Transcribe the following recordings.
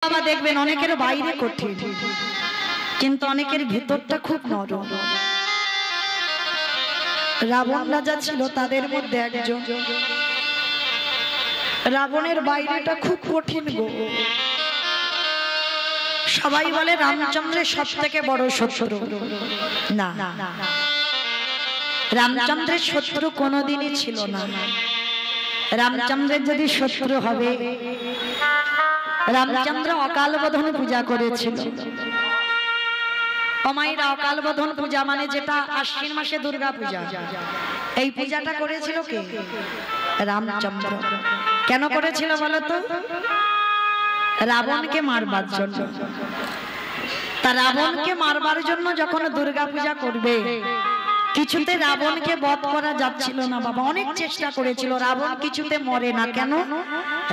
বাবা দেখবেন অনেকের বাইরে কঠিন কিন্তু অনেকের ভিতরটা খুব নরম। রাবণ রাজা ছিল তাদের মধ্যে একজন। রাবণের বাইরেটা খুব কঠিন গো। সবাই বলে রামচন্দ্রের সবথেকে বড় শত্রু। না, রামচন্দ্রের শত্রু কোনোদিনই ছিল না। রামচন্দ্রের যদি শত্রু হবে, রামচন্দ্র অকাল বোধন পূজা করেছিল। অমাইরা অকাল বোধন পূজা মানে যেটা আশ্বিন মাসে দুর্গা পূজা, এই পূজাটা করেছিল কে? রামচন্দ্র। কেন করেছিল বলতো? রাবণকে মারবার জন্য। তা রাবণকে মারবার জন্য যখন দুর্গা পূজা করবে, কিছুতে রাবণকে বধ করা যাচ্ছিল না বাবা। অনেক চেষ্টা করেছিল, রাবণ কিছুতে মরে না। কেন?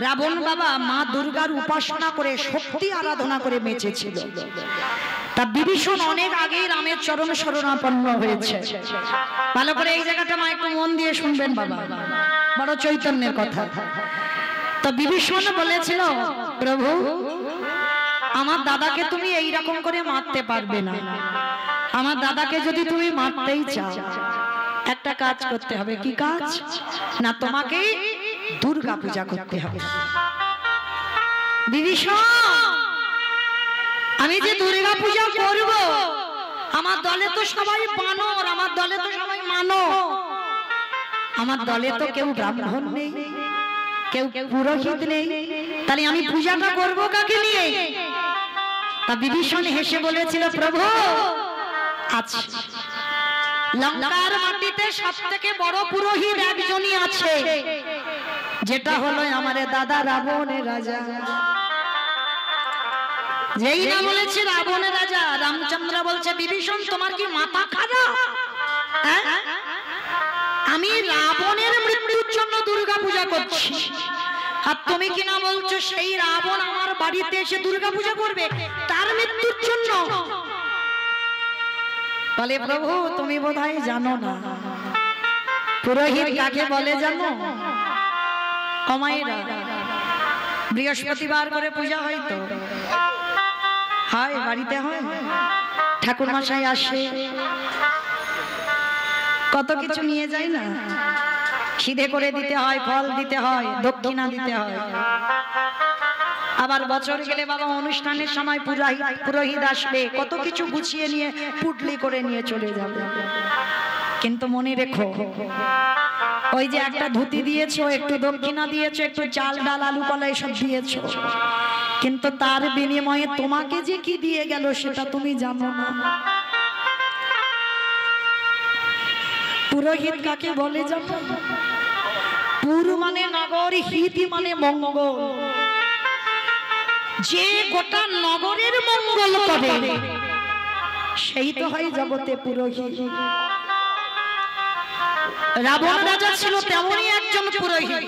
রাবণ বাবা মা দুর্গার উপাসনা করে, শক্তি আরাধনা করে বেঁচেছিল। তা বিভীষণ অনেক আগেই রামের চরণ শরণাপন্ন হয়েছে। ভালো করে এই জায়গাটা মা একটু মন দিয়ে শুনবেন বাবা, বড় চৈতন্যের কথা। তো বিভীষণ বলেছিল, প্রভু আমার দাদাকে তুমি এই রকম করে মারতে পারবে না। আমার দাদাকে যদি তুমি মারতেই চাও, একটা কাজ করতে হবে। কি কাজ? না, তোমাকে দুর্গা পূজা করতে হবে। বিভীষণ, আমি যে দুর্গা পূজা করব, আমার দলে তো সবাই বানর, আমার দলে তো সবাই মানব, আমার দলে তো কেউ ব্রাহ্মণ নেই, কেউ পুরোহিত নেই, তাহলে আমি পূজাটা করব কাকে নিয়ে? তা বিভীষণ হেসে বলেছিল, প্রভু আচ্ছা, লঙ্কার মাটিতে সবথেকে বড় পুরোহিত একজনই আছে, যেটা হলো আমার দাদা রাবণের রাজা। যেই না বলেছে রাবণের রাজা, রামচন্দ্র বলছে, বিভীষণ তোমার কি মাথা খারাপ? আমি রাবণের মৃত্যুর জন্য দুর্গা পূজা করছি, আর তুমি কিনা বলছো সেই রাবণ আমার বাড়িতে এসে দুর্গা পূজা করবে তার মৃত্যুর জন্য? বলে, প্রভু তুমি বোধহয় জানো না, পুরোহিত কাকে বলে জানো? অমাইরা। বৃহস্পতিবার করে পূজা হয় তো হয়, বাড়িতে হয়, ঠাকুর মশাই আসে, কত কিছু নিয়ে যায় না, সিধে করে দিতে হয়, ফল দিতে হয়, দক্ষিণা দিতে হয়। আবার বছর গেলে বাবা অনুষ্ঠানের সময় পুরোহিত আসবে, কত কিছু গুছিয়ে নিয়ে পুটলি করে নিয়ে চলে যাবে। কিন্তু মনে রেখো, ওই যে একটা ধুতি দিয়েছো, একটু দক্ষিণা দিয়েছো, একটু চাল ডাল আলু কলা এসব দিয়েছো, কিন্তু তার বিনিময়ে তোমাকে যে কি দিয়ে গেল সেটা তুমি জানো না। পুরোহিত কাকে বলে জানো? পুর মানে নগর, হিতি মানে মঙ্গল। যে গোটা নগরের মঙ্গল করে সেই তো হয় জগতে পুরোহিত। রাবণ রাজা ছিল তেমনই একজন পুরোহিত।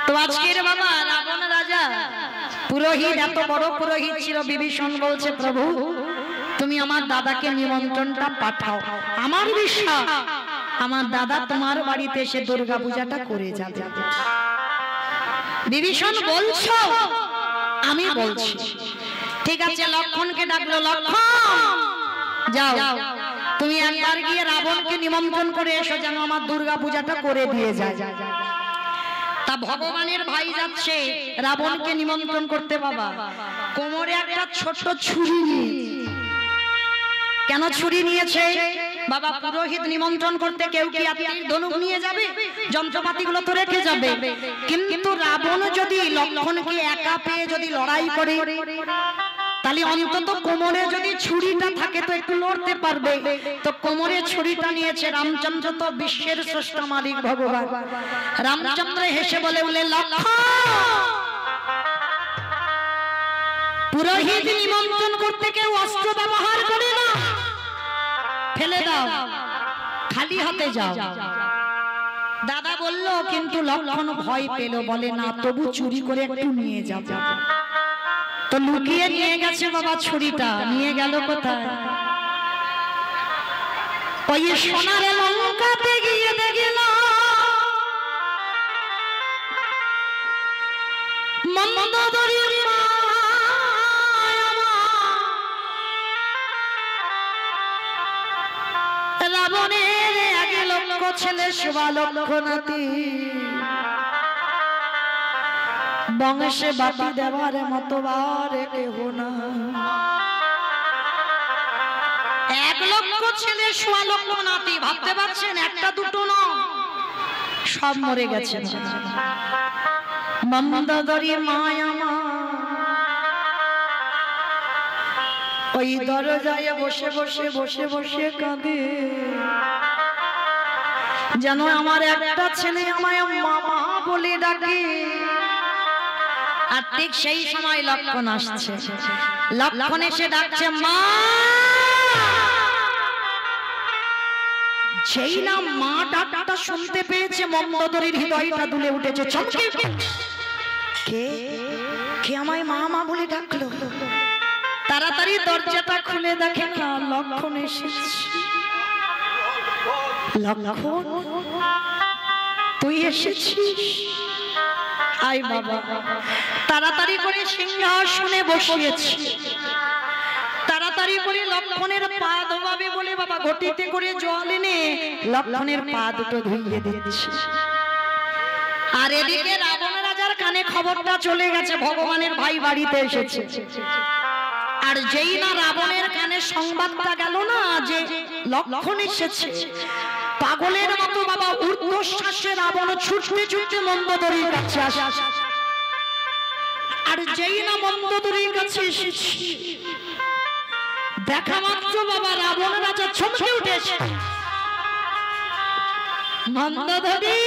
তো আজকের বাবা রাবণ রাজা পুরোহিত, এত বড় পুরোহিত ছিল। বিভীষণ বলছে, প্রভু তুমি আমার দাদাকে নিমন্ত্রণটা পাঠাও, আমার বিশ্বাস আমার দাদা তোমার বাড়িতে এসে দুর্গা পূজাটা করে যাবে। বিভীষণ বলছো? আমি বলছি। ঠিক আছে, লক্ষণকে ডাকলো। লক্ষণ যাও, তুমি একবার গিয়ে রাবণকে নিমন্ত্রণ করে এসো, যেন আমার দুর্গা পূজাটা করে দিয়ে যায়। তা ভগবানের ভাই যাচ্ছে রাবণকে নিমন্ত্রণ করতে। বাবা কোমরে একটা ছোট ছুরি। কেন ছুরি নিয়েছে? বাবা পুরোহিত নিমন্ত্রণ করতে কেউ কি আত্মীর ধনুক নিয়ে যাবে? যন্ত্রপাতিগুলো তো রেখে যাবে। কিন্তু রাবণ যদি লক্ষণকে একা পেয়ে যদি লড়াই করে, তাহলে অন্তত কোমরে যদি ছুরিটা থাকে তো একটু লড়তে পারবে। তো কোমরে ছুরিটা নিয়েছে। রামচন্দ্র তো বিশ্বের স্রষ্টা মালিক ভগবান। রামচন্দ্র হেসে বলে, লক্ষণ পুরোহিত নিমন্ত্রণ করতে কেউ অস্ত্র ব্যবহার করে না, ফেলে দাও, খালি হাতে যাও। দাদা বলল, কিন্তু লক্ষণ ভয় পেল, বলে না, তবু চুরি করে একটু নিয়ে যাব। তো লুকিয়ে নিয়ে গেছে বাবা ছুরিটা। নিয়ে গেল কোথায়? ওই সোনার লঙ্কাতে গিয়ে দেখল মন্দোদরীর মা ছেলে শোভা লক্ষ নাতি, বংশে বাতি দেওয়ার মতো বারে কেহ না। 1 লক্ষ ছেলে শোভা লক্ষ নাতি, ভাবতে পারছেন? একটা দুটো নয়, সব মরে গেছে। মন্দোদরী মায়া মা ওই দরজায় বসে বসে বসে বসে কাঁদে, যেন আমার একটা ছেলে আমায় মামা বলে ডাকে। আর ঠিক সেই সময় লক্ষণ আসছে, লক্ষণ এসে ডাকছে মা। যেই না মা ডাকটা শুনতে পেয়েছে, মন্দোদরীর হৃদয়টা দুলে উঠেছে। কে কে আমায় মা মা বলে ডাকলো? তাড়াতাড়ি দরজাটা খুলে দেখে না লক্ষণ এসেছে। লক্ষণ, তুই এসেছিস? আয় বাবা। তাড়াতাড়ি করে সিংহাসনে বসিয়েছি, তাড়াতাড়ি করে লক্ষণের পা ধোয়াবে বলে বাবা ঘটিতে করে জল এনে লক্ষণের পা দুটো ধুইয়ে দিচ্ছে। আর এদিকে রাবণ রাজার কানে খবরটা চলে গেছে, ভগবানের ভাই বাড়িতে এসেছে। আর যেই না রাবণের কানে সংবাদটা গেল না যে লক্ষণ এসেছে, পাগলের মতো বাবা ঊর্ধ্বশ্বাসে রাবণ ছুটতে ছুটতে মন্দোদরীর কাছে আসে। আর যেই না মন্দোদরীর কাছে এসেছে, দেখা মাত্র বাবা রাবণ রাজা চমকে উঠেছে। মন্দোদরী,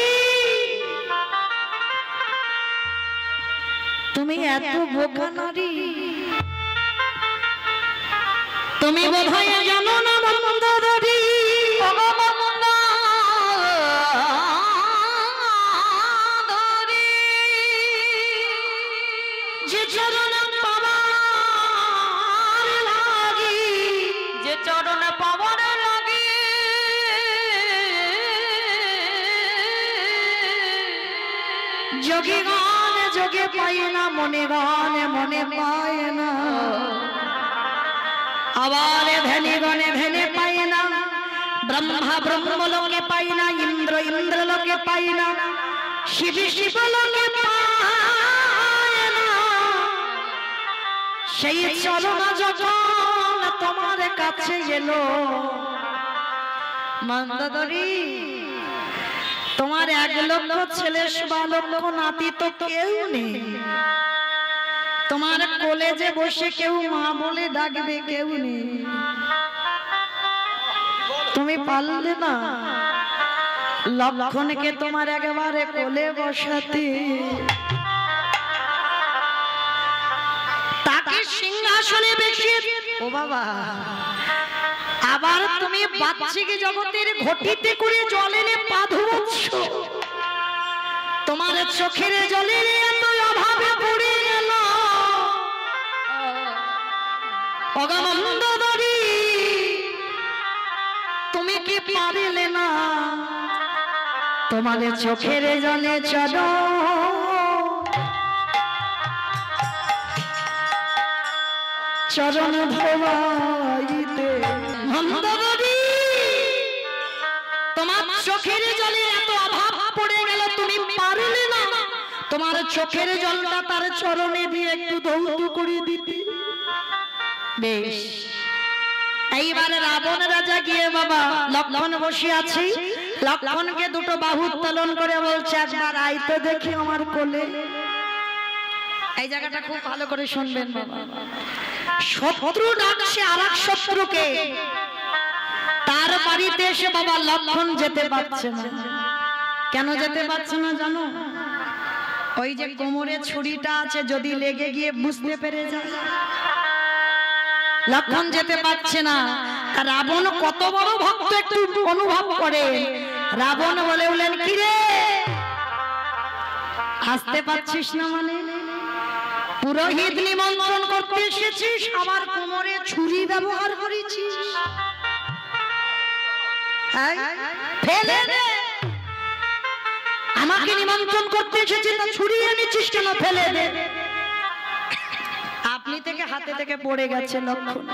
তুমি এত বোকা নারী, তুমি বোধহয় জানো না মন্দোদরী, যে চরণ পাওয়ার লাগি, যে চরণ পাওয়ার লাগি যোগী গান যোগে পাই না, মনে গান মনে পায় না, আবার ধ্যানে গণে ধ্যানে পাই না, ব্রহ্মা ব্রহ্মলোকে পাই না, ইন্দ্র ইন্দ্রলোকে পাই না, শিব শিবলোকে পাই না। সেই চরণ যখন তোমার কাছে এলো মন্দোদরী, তোমার 1 লক্ষ ছেলে শোভা লক্ষ নাতি তো কেউ নেই, তোমার কলেজে বসে কেউ মা বলে ডাকবে কেউ নেই, তুমি পারলে না লক্ষণকে তোমার একেবারে কোলে বসাতে, তাকে সিংহাসনে বসিয়ে। ও বাবা, আবার তুমি বাচ্চাকে জগতের ঘটিতে করে জল এনে পা ধুচ্ছ, তোমার চোখের জলের এত অভাবে পড়ে গেল। মন্দোদরী, তুমি কি পারলে না তোমার চোখের জলে চলো চরণ ধোয়াইতে? মন্দোদরী, তোমার চোখের জলে এত অভাব পড়ে গেল, তুমি পারলে না তোমার চোখের জলটা তার চরণে দিয়ে একটু ধৌত করে দিতে? বেশ, এইবারে রাবণ রাজা গিয়ে বাবা লক্ষণ বসে আছে, লক্ষণকে দুটো বাহু উত্তোলন করে বলছে, একবার আই তো দেখি আমার কোলে। এই জায়গাটা খুব ভালো করে শুনবেন বাবা। শত্রু ডাকছে আরেক শত্রুকে, তার বাড়িতে এসে বাবা লক্ষণ যেতে পারছে না। কেন যেতে পারছে না জানো? ওই যে কোমরে ছুরিটা আছে, যদি লেগে গিয়ে বুঝতে পেরে যায়, লক্ষণ যেতে পারছে না। রাবণ কত বড় ভক্ত একটু অনুভব করে। রাবণ বলে উঠলেন, কি রে আসতে পারছিস না? মানে পুরোহিত নিমন্ত্রণ করতে এসেছিস, আমার কোমরে ছুরি ব্যবহার করেছিস? ফেলে দে। আমাকে নিমন্ত্রণ করতে এসেছিস, ছুরি এনেছিস কেন? ফেলে দে। আপনি থেকে হাতে থেকে পড়ে গেছে লক্ষণ।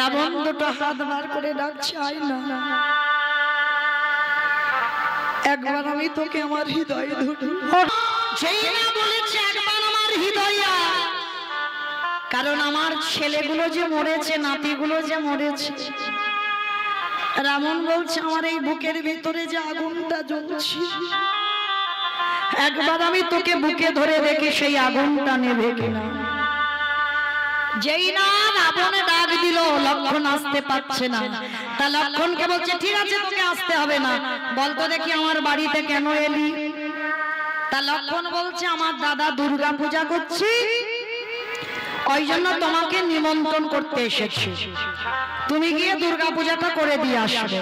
রাবণ দুটো হাত বার করে ডাকছে, আয় না একবার আমি তোকে আমার হৃদয়ে ধরব। যেই না বলেছে একবার আমার হৃদয়ে, কারণ আমার ছেলেগুলো যে মরেছে, নাতিগুলো যে মরেছে, রাবণ বলছে আমার এই বুকের ভিতরে যে আগুনটা জ্বলছে, একবার আমি তোকে বুকে ধরে দেখি সেই আগুনটা নেভে কিনা। যেই না রাবণ ডাক দিল, লক্ষণ আসতে পারছে না, তা লক্ষণকে বলছে ঠিক আছে তোকে আসতে হবে না, বলতো দেখি আমার বাড়িতে কেন এলি? তা লক্ষণ বলছে আমার দাদা দুর্গা পূজা করছি, ওই জন্য তোমাকে নিমন্ত্রণ করতে এসেছি, তুমি গিয়ে দুর্গা পূজাটা করে দিয়ে আসবে।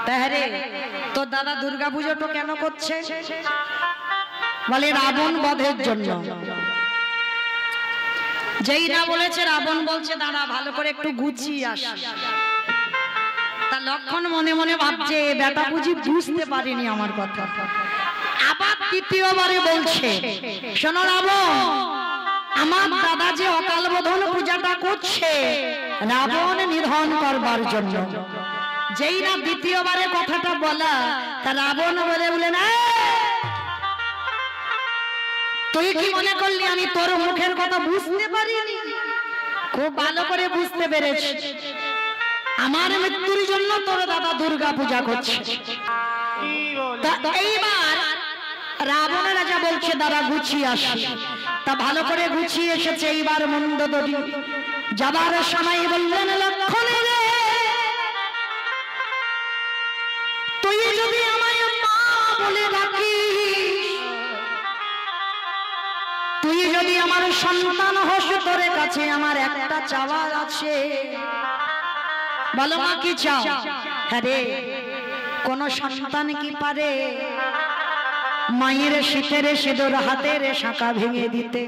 তাহলে তোর দাদা দুর্গা পূজাটা কেন করছে? বলে রাবণ বধের জন্য। যেই না বলেছে রাবণ বলছে দাদা ভালো করে একটু গুছিয়ে আস। তা লক্ষণ মনে মনে ভাবছে বেটা বুঝি বুঝতে পারিনি আমার কথা। আবার তৃতীয়বারে বলছে শোনো রাবণ, আমার দাদা যে অকাল বোধন পূজাটা করছে রাবণ নিধন করবার জন্য। যেই না দ্বিতীয়বারে কথাটা বলা, তা রাবণ বলে বলেন তুই কি মনে করলি আমি তোর মুখের কথা বুঝতে পারিনি? খুব ভালো করে বুঝতে পেরেছি, আমার মৃত্যুর জন্য তোর দাদা দুর্গা পূজা করছে। এইবার রাবণ রাজা বলছে দাদা গুছিয়ে আসি। তা ভালো করে গুছিয়ে এসেছে। এইবার মন্দোদরী যাবার সময় বললেন লক্ষণে রে, তুই যদি আমায় মা বলে ডাকিস, তুই যদি আমার সন্তান হোস, তোর কাছে আমার একটা চাওয়া আছে। বলো মা কি চাও? হ্যাঁ রে, কোন সন্তান কি পারে মায়ের শীতের সিঁদুর হাতের শাঁখা ভেঙে দিতে?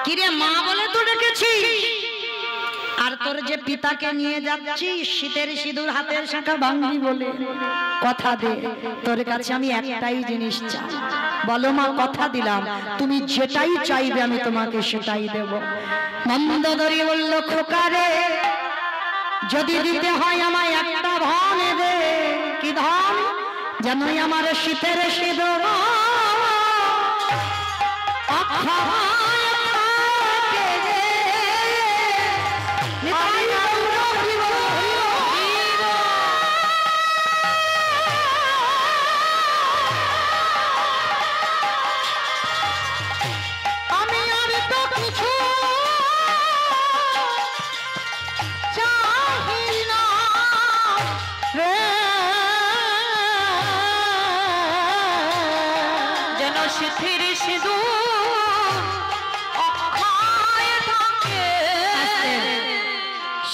কিরে মা বলে তো ডেকেছিস, আর তোর যে পিতাকে নিয়ে যাচ্ছিস শীতের সিঁদুর হাতের শাঁখা ভাঙবি বলে? কথা দে, তোর কাছে আমি একটাই জিনিস চাই। বলো মা কথা দিলাম, তুমি যেটাই চাইবে আমি তোমাকে সেটাই দেব। মন্দোদরী বলল খোকারে, যদি দিতে হয় আমায় একটা ধন দে। কি ধন? যেন আমার শীতের সিঁদুর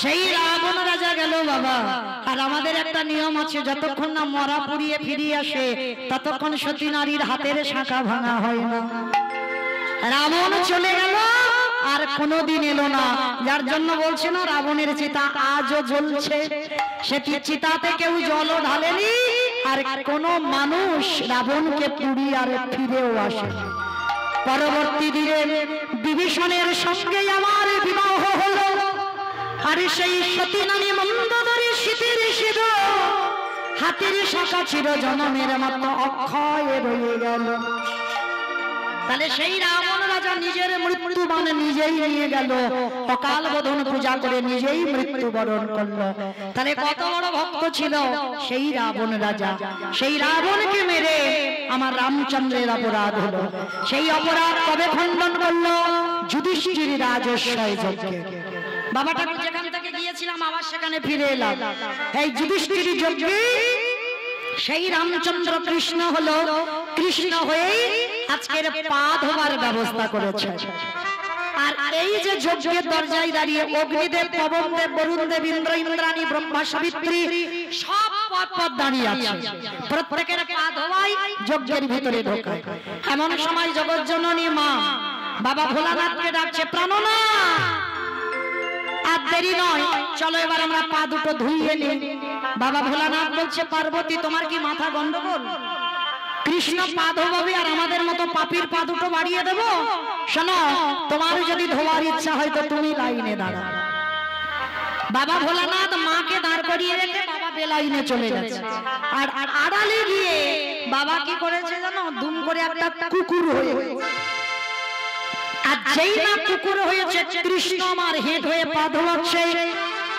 সেই রাবণ রাজা গেল বাবা। আর আমাদের একটা নিয়ম আছে, যতক্ষণ না মরা পুড়িয়ে ফিরিয়ে আসে ততক্ষণ সতী নারীর হাতের শাঁখা ভাঙা হয় না। রাবণ চলে গেল আর কোনোদিন এলো না, যার জন্য বলছে না রাবণের চিতা আজও জ্বলছে। সে চিতাতে কেউ জলও ঢালেনি, আর কোন মানুষ রাবণকে পুড়িয়ে আর ফিরেও আসে। পরবর্তী দিনে বিভীষণের সঙ্গে আমার বিবাহ হলো, আর সেই সতী নারী মন্দোদরী শীতের সিঁদুর হাতের শাঁখা চির জনমের মতো অক্ষয় রয়ে গেল। তাহলে সেই রাবণ রাজা নিজের মৃত্যু মানে নিজেই নিয়ে গেল, অকাল বোধন পূজা করে নিজেই মৃত্যুবরণ করলো। তাহলে কত বড় ভক্ত ছিল সেই রাবণ রাজা। সেই রাবণকে মেরে আমার রামচন্দ্রের অপরাধ হলো। সেই অপরাধ কবে খণ্ডন করলো? যুধিষ্ঠির রাজস্বয় যজ্ঞে। বাবা ঠাকুর যেখান থেকে গিয়েছিলাম আবার সেখানে ফিরে এলাম। এই যুধিষ্ঠির যজ্ঞে সেই রামচন্দ্র কৃষ্ণ হলো, কৃষ্ণ হয়ে আজকের পা ধোবার ব্যবস্থা করেছে। আর এই যে যজ্ঞের দরজায় দাঁড়িয়ে অগ্নিদেব, পবনদেব, বরুণদেব, ইন্দ্র, ইন্দ্রাণী, ব্রহ্মা, সাবিত্রী সব পদ দাঁড়িয়ে আছে। প্রত্যেকের পা ধোয়াই যজ্ঞের ভিতরে ঢোকায়। এমন সময় জগৎজননী মা বাবা ভোলানাথকে ডাকছে, প্রাণনাথ আর দেরি নয়, চলো এবার আমরা পা দুটো ধুইয়ে নিই। বাবা ভোলানাথ বলছে, পার্বতী তোমার কি মাথা গন্ডগোল? কৃষ্ণ পা ধোবে আর আমাদের মতো পাপীর পা দুটো বাড়িয়ে দেবো? শোনো, তোমার যদি ধোয়ার ইচ্ছা হয় তো তুমি লাইনে দাঁড়াও। বাবা ভোলানাথ মাকে দাঁড় করিয়ে রেখে বাবা বেলাইনে চলে গেছে। আর আড়ালে গিয়ে বাবা কি করেছে জানো, দুম করে একটা কুকুর হয়ে, আর যেই না কুকুর হয়েছে কৃষ্ণ আমার হেঁট হয়ে পা ধোয়াচ্ছে,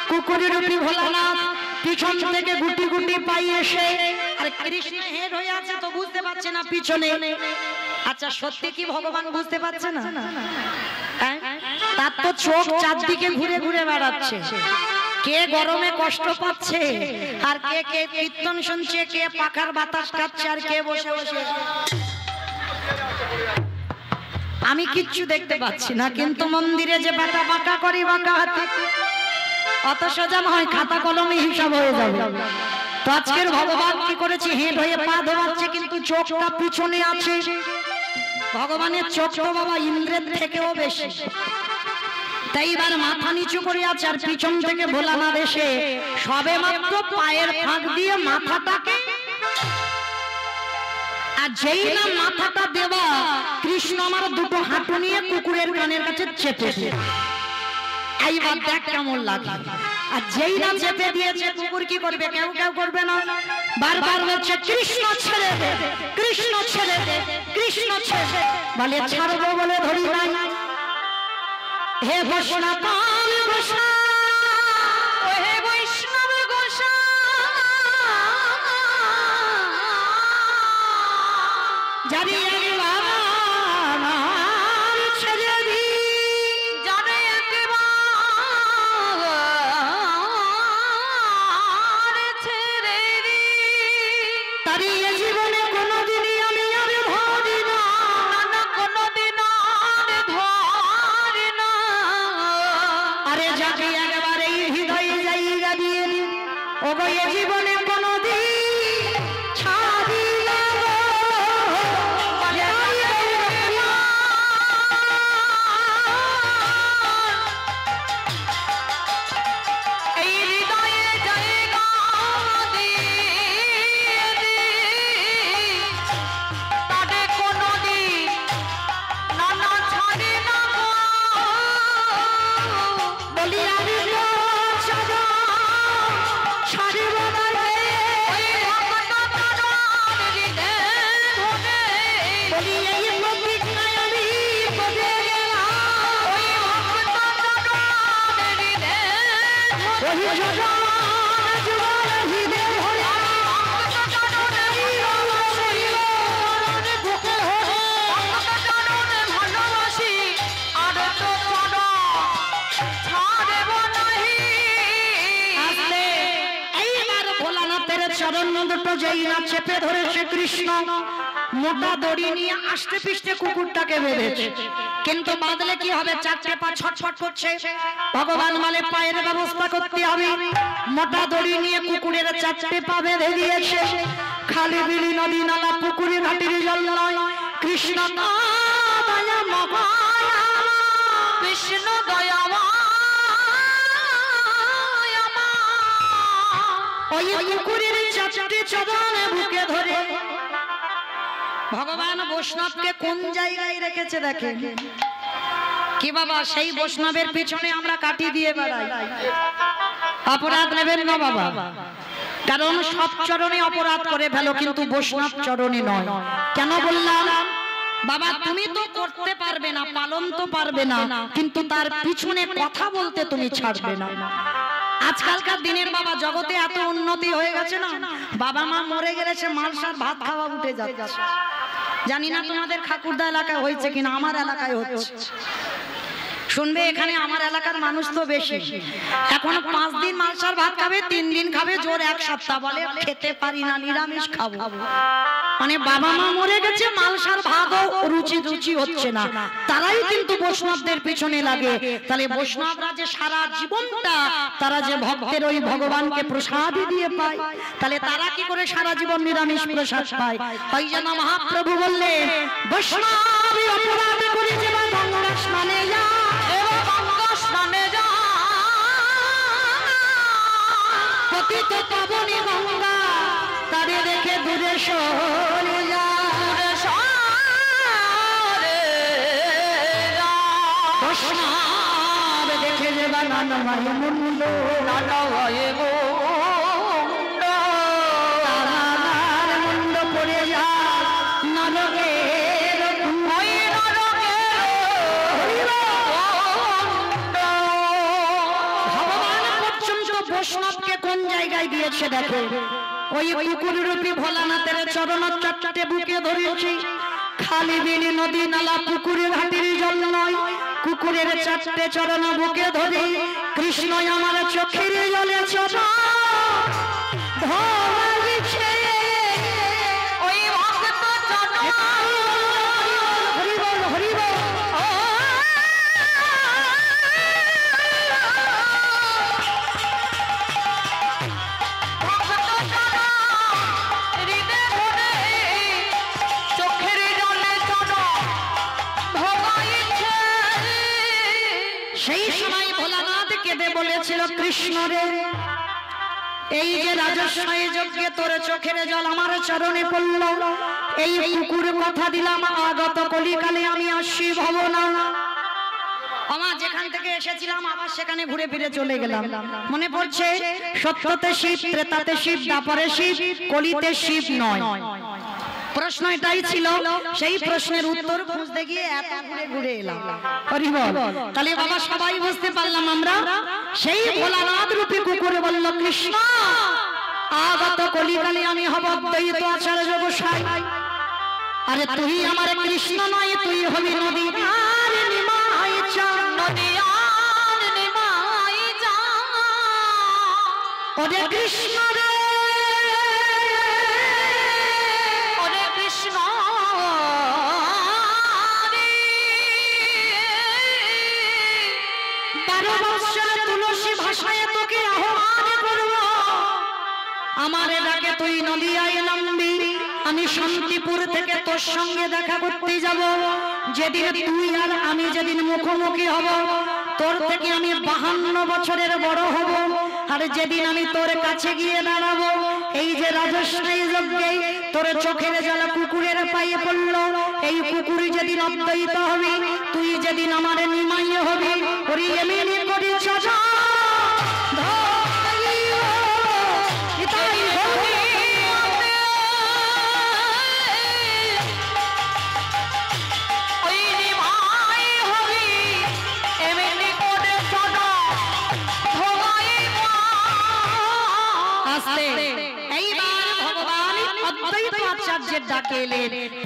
কুকুরের রূপী ভোলানাথ পিছন থেকে গুটি গুটি পাই এসে, আর কৃষ্ণ হেঁট হয়ে আছে তো বুঝতে পারছে না পিছনে। আচ্ছা সত্যি কি ভগবান বুঝতে পারছে না? তার তো চোখ চারদিকে ঘুরে ঘুরে বেড়াচ্ছে, কে গরমে কষ্ট পাচ্ছে, আর কে কে কীর্তন শুনছে, কে পাখার বাতাস খাচ্ছে, আর কে বসে বসে। আমি কিচ্ছু দেখতে পাচ্ছি না, কিন্তু মন্দিরে যে বাঁকা বাঁকা করি বাঁকা হাতে, অত সোজা নয়, খাতা কলমে হিসাব হয়ে যাবে। তো আজকের ভগবান কি করেছে, হেঁট হয়ে পা ধোয়াচ্ছে কিন্তু চোখটা পিছনে আছে। ভগবানের চোখ তো বাবা ইন্দ্রের থেকেও বেশি, তাই এবার মাথা নিচু করে আছে, আর পিছন থেকে ভোলানাথ এসে সবে মাত্র পায়ের ফাঁক দিয়ে মাথাটাকে, আর যেই না মাথাটা দেবা কৃষ্ণ আমার দুটো হাঁটু নিয়ে কুকুরের কানের কাছে চেপে দিয়ে, এইবার দেখ কেমন লাগে। আর যেই না চেপে দিয়েছে কুকুর কি করবে, কেউ কেউ করবে না, বারবার বলছে কৃষ্ণ ছেড়ে দে, কৃষ্ণ ছেড়ে দে, কৃষ্ণ ছেড়ে দে, বলে ছাড়বো বলে ধরি নাই। হে বৈষ্ণব গোসা, হে বৈষ্ণব গোসা, জানি একবার ছেড়ে দি, জানি একবার ছেড়ে দি, তারি এ জীবনে কোনোদিনই আমি আর ধরি না, না কোনোদিন আর ধরি না। আরে যাকে একবার এই হৃদয়ে জায়গা দিয়ে, ওগো এ জীবনে কোনোদিন ছাড়ি না। চেপে ধরেছে কৃষ্ণ, মোটা দড়ি নিয়ে আষ্টে পিষ্টে কুকুরটাকে বেঁধেছে, কিন্তু বাঁধলে কি হবে, চারটে পা ছটফট করছে। ভগবান মানে পায়ের ব্যবস্থা করতে হবে, মোটা দড়ি নিয়ে কুকুরের চারটে পা বেঁধে দিয়েছে। খালি বিলি নদী নালা পুকুরে ঘাটির জল নয়, কৃষ্ণ কৃষ্ণ দয়ামা, ওই কুকুরের চারটে চরণ বুকে ধরে ভগবান বৈষ্ণবকে কোন জায়গায় রেখেছে দেখে কি বাবা, সেই বৈষ্ণবের পিছনে আমরা কাটি দিয়ে বেড়াই। অপরাধ নেবেন না বাবা, কারণ সব চরণে অপরাধ করে ফেলো, কিন্তু বৈষ্ণব চরণে নয়। কেন বললাম বাবা, তুমি তো করতে পারবে না, পালন তো পারবে না, কিন্তু তার পিছনে কথা বলতে তুমি ছাড়বে না। আজকালকার দিনের বাবা জগতে এত উন্নতি হয়ে গেছে না, বাবা মা মরে গেছে মালসার ভাত খাওয়া উঠে যাচ্ছে। জানি না তোমাদের ঠাকুরদা এলাকায় হয়েছে কিনা, আমার এলাকায় হচ্ছে। শুনবে এখানে আমার এলাকার মানুষ তো বেশি, এখন 5 দিন মালসার ভাত খাবে, 3 দিন খাবে, জোর 1 সপ্তাহ বলে খেতে পারি না, নিরামিষ খাবো। মানে বাবা মা মরে গেছে, মালসার ভাতও রুচি রুচি হচ্ছে না, তারাই কিন্তু বৈষ্ণবদের পিছনে লাগে। তাহলে বৈষ্ণবরা যে সারা জীবনটা তারা যে ভক্তের ওই ভগবানকে প্রসাদই দিয়ে পায়, তাহলে তারা কি করে সারা জীবন নিরামিষ প্রসাদ পায়? ওই জন্য মহাপ্রভু বললেন বৈষ্ণবী অপরাধ করেছে বা গঙ্গা স্নানে যা, গঙ্গা স্নানে যা, পতিত পাবনী গঙ্গা, তারে দেখে দূরে সরে যা, বৈষ্ণব দেখে যে বা নানা ভাই মুন্ড, নানা ভাই গো করছে দেখো, ওই কুকুর রূপী ভোলানাথের চরণ চারটে বুকে ধরেছি। খালি বিলি নদী নালা পুকুরের হাটির জল নয়, কুকুরের চারটে চরণ বুকে ধরে কৃষ্ণ আমার চোখের জলে চরণ ধরেছে। ওই ভক্ত চরণ হরি বল হরি বল। সেই সময় ভোলানাথ কেঁদে বলেছিল, কৃষ্ণ রে, এই যে রাজস্বয় যজ্ঞে তোর চোখের জল আমার চরণে পড়ল, এই কুকুর কথা দিলাম আগত কলিকালে আমি আসি ভব না। আমার যেখান থেকে এসেছিলাম আবার সেখানে ঘুরে ফিরে চলে গেলাম। মনে পড়ছে সত্যতে শিব, ত্রেতাতে শিব, দ্বাপরে শিব, কলিতে শিব নয়। প্রশ্ন এটাই ছিল, সেই প্রশ্নের উত্তর খুঁজতে গিয়ে এত ঘুরে ঘুরে এলাম। হরি বল। তাহলে বাবা সবাই বুঝতে পারলাম আমরা, সেই ভোলানাথ রূপী কুকুর বলল, কৃষ্ণ আগত কলিকালে আমি হব দ্বৈত আচার্য গোসাই। আরে তুই আমার কৃষ্ণ নয়, তুই হবি নদী আর নিমাই চা, নদী আর নিমাই চা। ওরে কৃষ্ণ রে, তুলসী ভাষায় তোকে আহ্বান করব, আমার ডাকে তুই নদিয়ায় নামবি, আমি শান্তিপুর থেকে তোর সঙ্গে দেখা করতে যাব। যেদিন তুই আর আমি যেদিন মুখোমুখি হব, তোর থেকে আমি 52 বছরের বড় হব। আর যেদিন আমি তোর কাছে গিয়ে দাঁড়াবো, এই যে রাজস্বী যজ্ঞে তোর চোখের জল কুকুরের পায়ে পড়ল, এই কুকুর যেদিন অদ্বৈত হবে, তুই যেদিন আমার নিমাই হবি, ওরে এমনি করি চাচা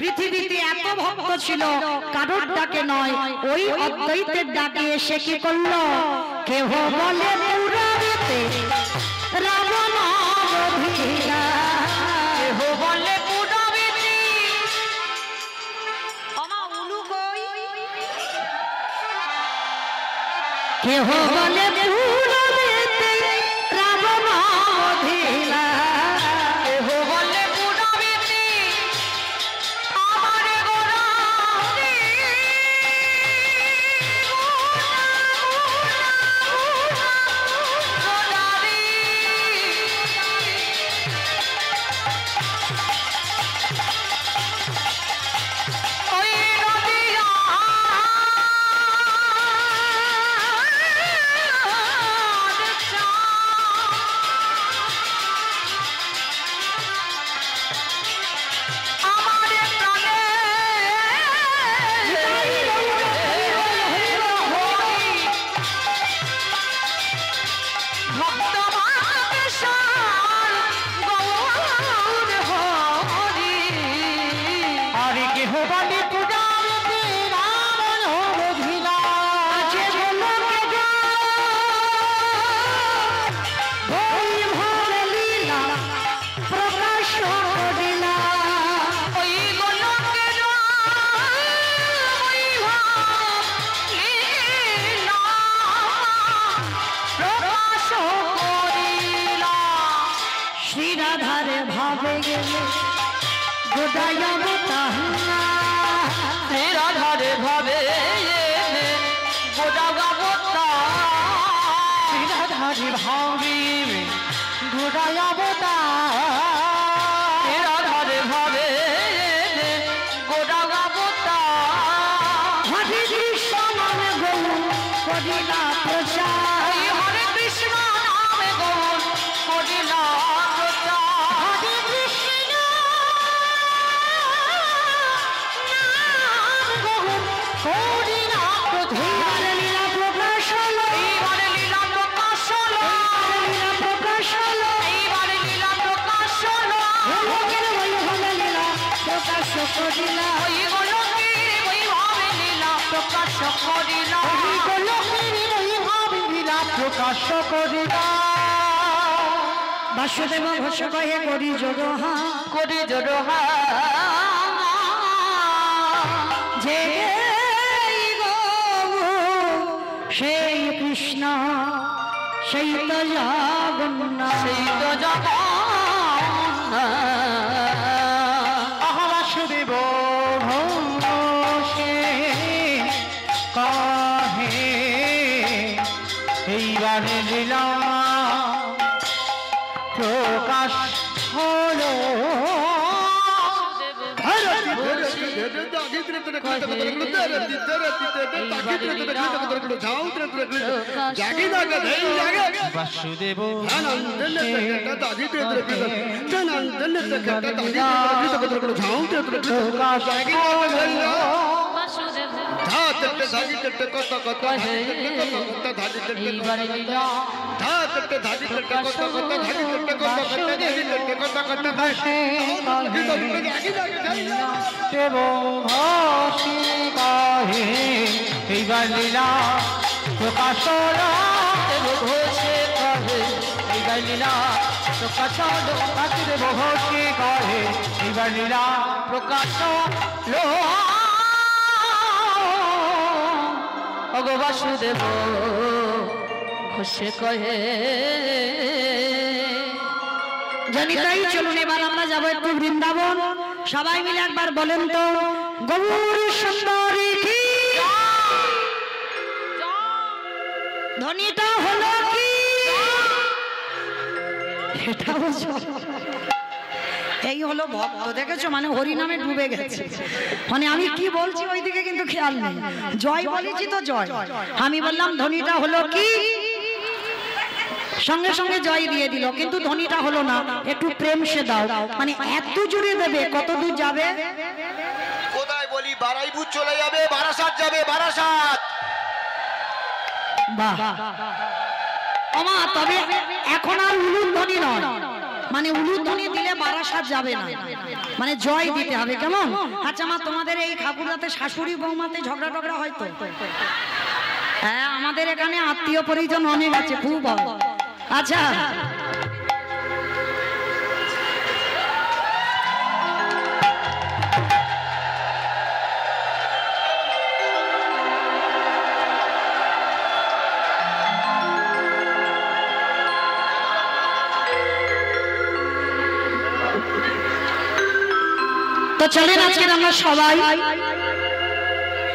পৃথিবীতে এত ভক্ত ছিল, কারোর ডাকে নয়, ওই অদ্বৈতের ডাকে এসে কি করলো, কেহ বলে পুরাণেতে রাবণ অবধীরা, কেহ বলে পুরাণেতে আমা উলু কই, কেহ বলে পুরাণেতে রাবণ অবধীরা, কেহ বলে লীলা প্রকাশ হলো, লীলা ওই গোলকের বৈভবে লীলা প্রকাশ করিলা ওই গোলকের বৈভবে লীলা প্রকাশ করিলা বাসুদেব ঘোষ কহে করি জোড়হা যে সেই কৃষ্ণ সেই তো জগন্নাথ বাসুদেব ঘোষে কহে এইবারে লীলা প্রকাশ হলো বাসুদেব এইবার লীলা প্রকাশ ঘোষে কহে এইবার লীলা প্রকাশ বাসুদেব ঘোষে কহে এইবার লীলা প্রকাশ লো অগো বাসুদেব ঘোষে কহে জানি তাই চলুন এবার আমরা যাবো একটু বৃন্দাবন সবাই মিলে একবার বলেন তো গৌর সুন্দরী কি ধ্বনিটা হলো কি এই হলো ভক্ত দেখেছো মানে হরি নামে ডুবে গেছে মানে আমি কি বলছি ওইদিকে কিন্তু খেয়াল নেই জয় বলেছি তো জয় আমি বললাম ধ্বনিটা হলো কি সঙ্গে সঙ্গে জয় দিয়ে দিল কিন্তু ধ্বনিটা হলো না একটু প্রেম সে দাও মানে এত জুড়ে দেবে কত দূর যাবে কোথায় বলি বারাইপুর চলে যাবে বারাসাত যাবে বারাসাত বাহ ওমা তবে এখন আর উলুর ধ্বনি নয় মানে উলুর ধ্বনি দিলে বারাসাত যাবে না মানে জয় দিতে হবে কেমন আচ্ছা মা তোমাদের এই ঠাকুরাতে শাশুড়ি বৌমাতে ঝগড়া টগড়া হয়তো হ্যাঁ আমাদের এখানে আত্মীয় পরিজন অনেক আছে খুব আচ্ছা তো চলেন আজকে আমরা সবাই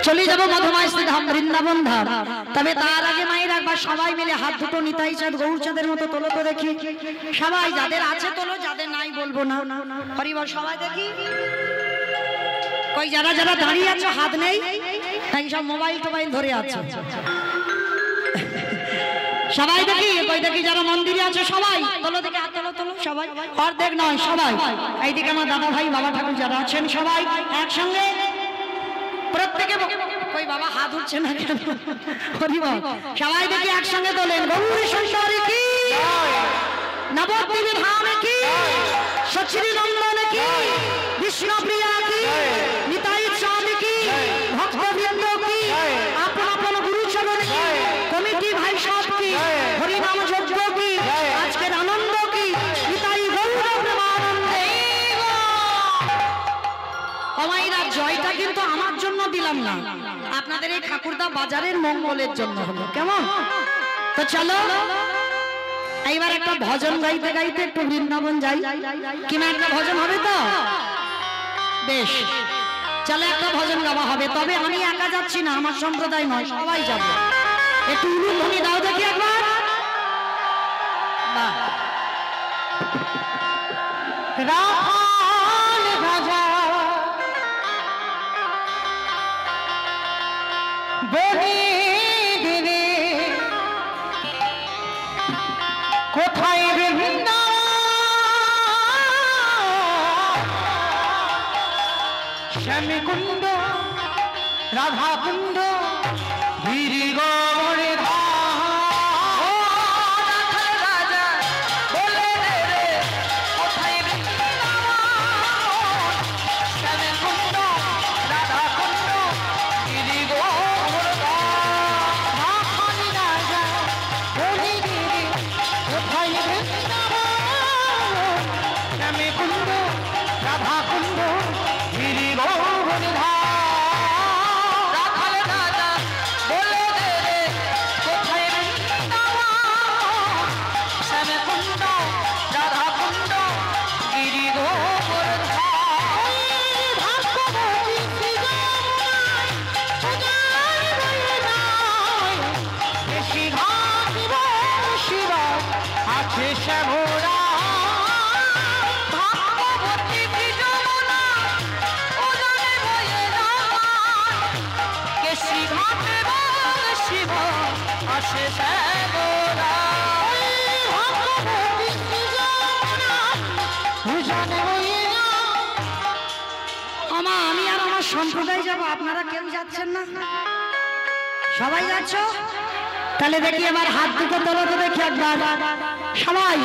চলে যাবো মধুমায়স্তি ধাম বৃন্দাবন ধাম তবে তার আগে মায়ের একবার সবাই মিলে হাত দুটো নিতাই চাঁদ গৌরচাঁদের মতো তোলো তো দেখি সবাই যাদের আছে তোলো যাদের নাই বলবো না হরিবল সবাই দেখি কই যারা যারা দাঁড়িয়ে আছো হাত নেই তাই সব মোবাইল টোবাইল ধরে আছে সবাই দেখি কই দেখি যারা মন্দিরে আছে সবাই তোলো দেখে হাত তোলো তোলো সবাই অর্ধেক নয় সবাই এইদিকে আমার দাদা ভাই বাবা ঠাকুর যারা আছেন সবাই একসঙ্গে প্রত্যেকে কই বাবা হাত উঠছে না কেন হরিবল সবাই দেখি একসঙ্গে তোলেন গৌরী সংসারে কি নবদ্বীপ ধামে কি সচিনী নন্দন কি বিষ্ণুপ্রিয়া কি নিতাই চাঁদ কি ভক্তবৃন্দ কি আপন আপন গুরুচরণ কি কমিটি ভাই সব কি হরিনাম যজ্ঞ কি আজকের আনন্দ কি নিতাই গৌর প্রেমানন্দে আমাইরা জয়টা কিন্তু আমার জন্য দিলাম না আপনাদের এই ঠাকুরদা বাজারের মঙ্গলের জন্য হলো কেমন তো চলো এইবার একটা ভজন গাইতে গাইতে একটু বৃন্দাবন যাই কিনা একটা ভজন হবে তো বেশ চলে একটা ভজন গাওয়া হবে তবে আমি একা যাচ্ছি না আমার সম্প্রদায় নয় সবাই যাবে একটু উলু ধ্বনি দাও দেখি একবার বাহ রাখাল ভাজা বলি দিদি কোথায় বিভিন্ন শ্যামী কুণ্ড রাধা কুণ্ড গিরি গৌরে রাধা শ্যামরা ভাগ্যবতী যমুনা উজানে বয়ে যায় কেশি ঘাটে শিব আসে শ্যামরা ভাগ্যবতী যমুনা উজানে বয়ে আমা আমি আর আমার সম্প্রদায় যাব আপনারা কেউ যাচ্ছেন না সবাই যাচ্ছ তাহলে দেখি এবার হাত দুটো তোলো তো দেখি একবার সবাই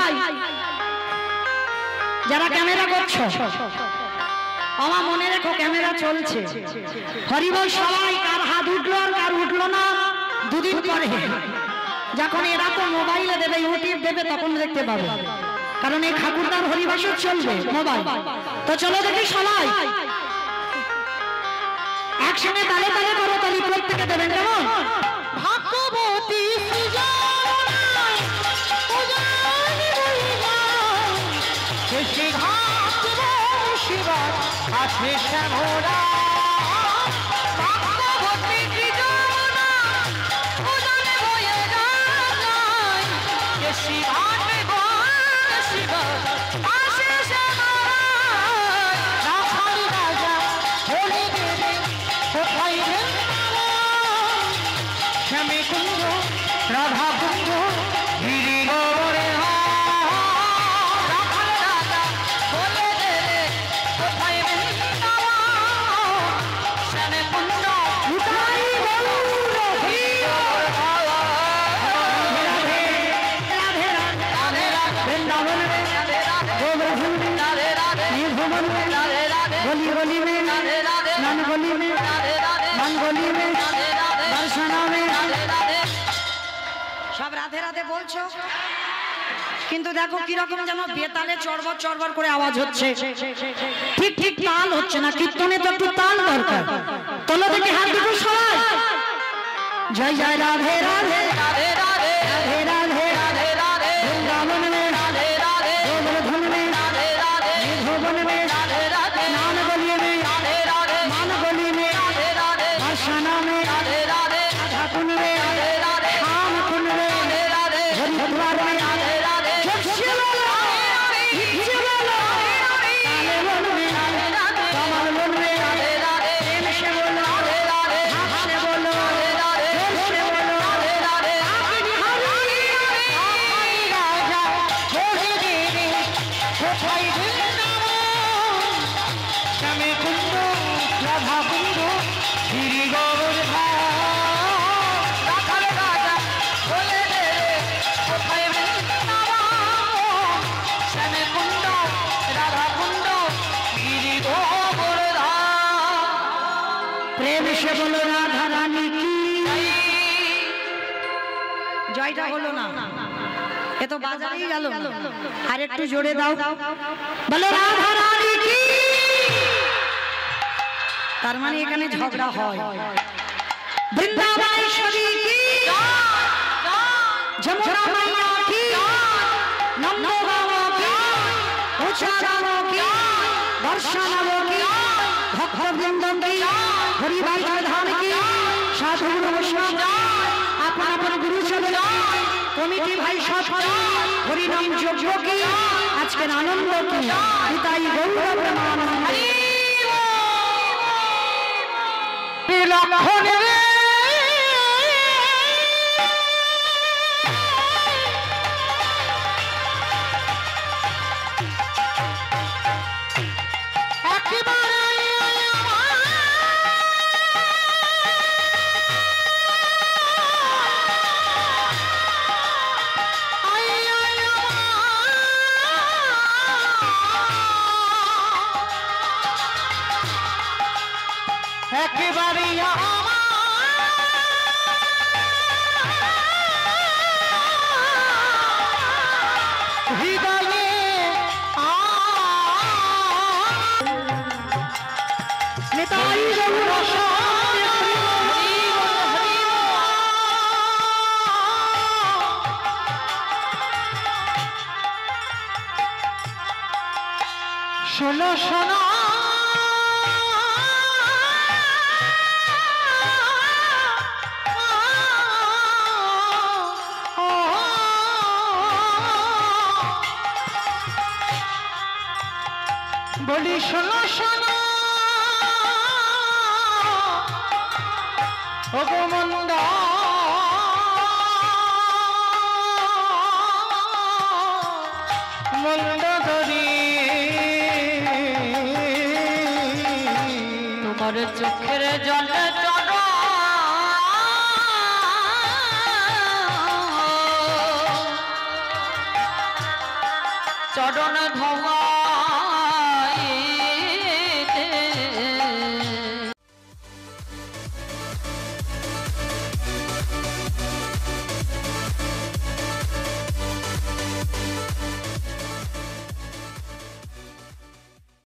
যারা ক্যামেরা করছো আমার মনে রেখো ক্যামেরা চলছে হরিবল সবাই কার হাত উঠলো আর কার উঠলো না দুদিন পরে যখন এরা তো মোবাইলে দেবে ইউটিউব দেবে তখন দেখতে পাবে কারণ এই ঠাকুরদার হরিবাসও চলবে মোবাইল তো চলো দেখি সবাই একসঙ্গে তালে তালে করো তালি প্রত্যেকে দেবেন কেমন ভাগ্যবতী শিবা আসে শ্যামরা ভাগ্যবতী যমুনা উজানে বয়ে যায় কেশি ঘাটে শিব আসে শ্যামরা রাখাল রাজা বলে দেবে কোথায় বৃন্দাবন শ্যামে কুঞ্জ রাধা কুঞ্জ গিরি গৌরে রাখাল রাজা বলে দেবে কোথায় বৃন্দাবন শ্যামে কুঞ্জ উঠাই গৌর वृंदावन में गोवर्धन में निर्भुवन में गोली गोली में नन गोली में मन गोली में दर्शना में সব রাধে রাধে বলছো কিন্তু দেখো কিরকম যেন বেতালে চড়বড় চড়বড় করে আওয়াজ হচ্ছে ঠিক ঠিক তাল হচ্ছে না কীর্তনে তো একটু তাল দরকার তোলো থেকে হাত দুটো সবাই জয় জয় রাধে রাধে রাধে রাধে রাধে রাধে রাধে वृंदावन में गोवर्धन में निर्भुवन में नान गोली में मन गोली में दर्शना में राधा कुंड में श्याम कुंड में हरिद्वार में जय बोलो जय बोलो काले वन में कमल वन में प्रेम से बोलो हाथ से बोलो जोर से बोलो आखिरी हरि राजा बोले देवे कोठाई वृंदावन श्यामे कुंड राधा कुंड गिरि गोवर्धन রাখাল রাজা বলে দেবে কোথায় বৃন্দাবন শ্যামে কুণ্ড রাধা কুণ্ড গিরি গোবর্ধন प्रेम से बोलो राधा रानी की জয়টা হলো না এ তো বাজারেই গেল আর একটু জোরে দাও বলো রাধা রানী কি তার মানে এখানে ঝগড়া হয় বৃন্দাবনেশ্বরী কি যমুনা মাইয়া কি নন্দ বাবা কি উচ্চারণ কি বর্ষানব কি ভক্ত বৃন্দন কি হরিভাই ধাম কি সাধু বৈষ্ণব আপন আপন গুরু চরণ কমিটি ভাই সব হরিনাম যজ্ঞ কি আজকের আনন্দ কি নিতাই গৌর প্রেমানন্দ লক্ষণ রে একেবারে হৃদয়ে নিতাই গৌর শোনো শোনো বলি শোনো শোনো ওগো মন্দ মন্দরি তোমার চোখের জলে চরণ ধোয়া